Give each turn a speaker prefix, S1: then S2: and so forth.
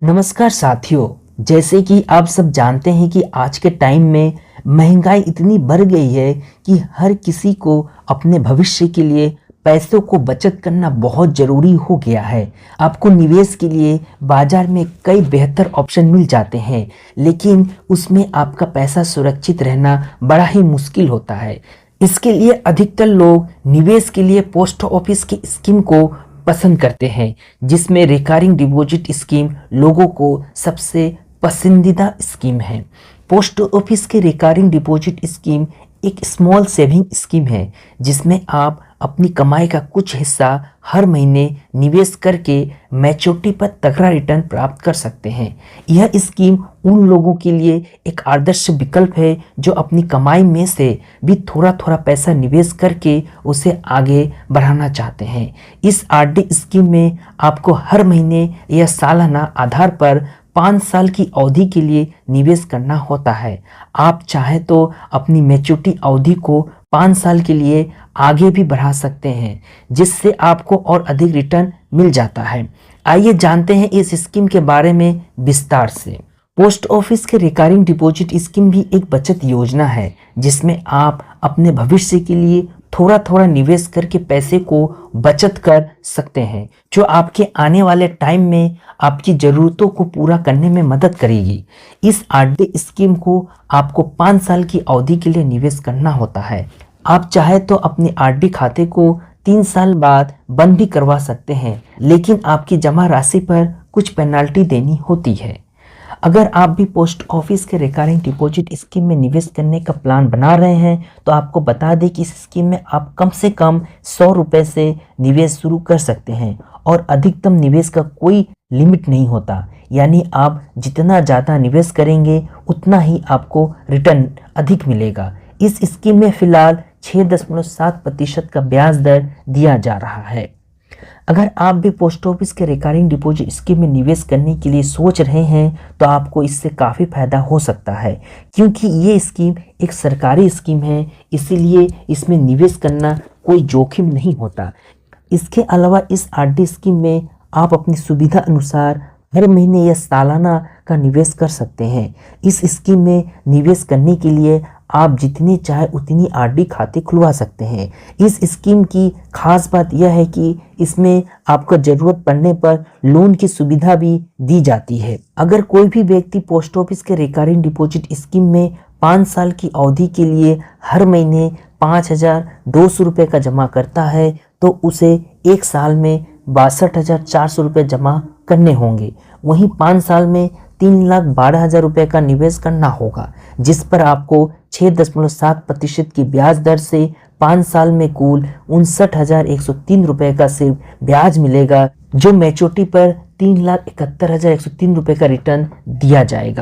S1: नमस्कार साथियों। जैसे कि आप सब जानते हैं कि आज के टाइम में महंगाई इतनी बढ़ गई है कि हर किसी को अपने भविष्य के लिए पैसों को बचत करना बहुत ज़रूरी हो गया है। आपको निवेश के लिए बाजार में कई बेहतर ऑप्शन मिल जाते हैं, लेकिन उसमें आपका पैसा सुरक्षित रहना बड़ा ही मुश्किल होता है। इसके लिए अधिकतर लोग निवेश के लिए पोस्ट ऑफिस की स्कीम को पसंद करते हैं, जिसमें रिकरिंग डिपॉजिट स्कीम लोगों को सबसे पसंदीदा स्कीम है। पोस्ट ऑफिस के रिकरिंग डिपॉजिट स्कीम एक स्मॉल सेविंग स्कीम है, जिसमें आप अपनी कमाई का कुछ हिस्सा हर महीने निवेश करके मैच्योरिटी पर तगड़ा रिटर्न प्राप्त कर सकते हैं। यह स्कीम उन लोगों के लिए एक आदर्श विकल्प है जो अपनी कमाई में से भी थोड़ा थोड़ा पैसा निवेश करके उसे आगे बढ़ाना चाहते हैं। इस आरडी स्कीम में आपको हर महीने या सालाना आधार पर 5 साल की अवधि के लिए निवेश करना होता है। आप चाहे तो अपनी मैच्योरिटी अवधि को 5 साल के लिए आगे भी बढ़ा सकते हैं, जिससे आपको और अधिक रिटर्न मिल जाता है। आइए जानते हैं इस स्कीम के बारे में विस्तार से। पोस्ट ऑफिस के रिकरिंग डिपॉजिट स्कीम भी एक बचत योजना है, जिसमें आप अपने भविष्य के लिए थोड़ा थोड़ा निवेश करके पैसे को बचत कर सकते हैं, जो आपके आने वाले टाइम में आपकी ज़रूरतों को पूरा करने में मदद करेगी। इस आरडी स्कीम को आपको 5 साल की अवधि के लिए निवेश करना होता है। आप चाहे तो अपने आरडी खाते को 3 साल बाद बंद भी करवा सकते हैं, लेकिन आपकी जमा राशि पर कुछ पेनाल्टी देनी होती है। अगर आप भी पोस्ट ऑफिस के रिकरिंग डिपॉजिट स्कीम में निवेश करने का प्लान बना रहे हैं, तो आपको बता दें कि इस स्कीम में आप कम से कम 100 रुपये से निवेश शुरू कर सकते हैं और अधिकतम निवेश का कोई लिमिट नहीं होता। यानी आप जितना ज़्यादा निवेश करेंगे उतना ही आपको रिटर्न अधिक मिलेगा। इस स्कीम में फ़िलहाल 6.7% का ब्याज दर दिया जा रहा है। अगर आप भी पोस्ट ऑफिस के रिकरिंग डिपॉजिट स्कीम में निवेश करने के लिए सोच रहे हैं, तो आपको इससे काफ़ी फायदा हो सकता है, क्योंकि ये स्कीम एक सरकारी स्कीम है, इसीलिए इसमें निवेश करना कोई जोखिम नहीं होता। इसके अलावा इस आरडी स्कीम में आप अपनी सुविधा अनुसार हर महीने या सालाना का निवेश कर सकते हैं। इस स्कीम में निवेश करने के लिए आप जितनी चाहे उतनी आरडी खाते खुलवा सकते हैं। इस स्कीम की खास बात यह है कि इसमें आपको ज़रूरत पड़ने पर लोन की सुविधा भी दी जाती है। अगर कोई भी व्यक्ति पोस्ट ऑफिस के रिकरिंग डिपॉजिट स्कीम में 5 साल की अवधि के लिए हर महीने 5,200 रुपये का जमा करता है, तो उसे एक साल में 62,400 रुपये जमा करने होंगे। वहीं 5 साल में 3,12,000 रुपये का निवेश करना होगा, जिस पर आपको 6.7% की ब्याज दर से 5 साल में कुल 59,103 रुपये का सिर्फ ब्याज मिलेगा, जो मैच्योरिटी पर 3,71,103 रुपये का रिटर्न दिया जाएगा।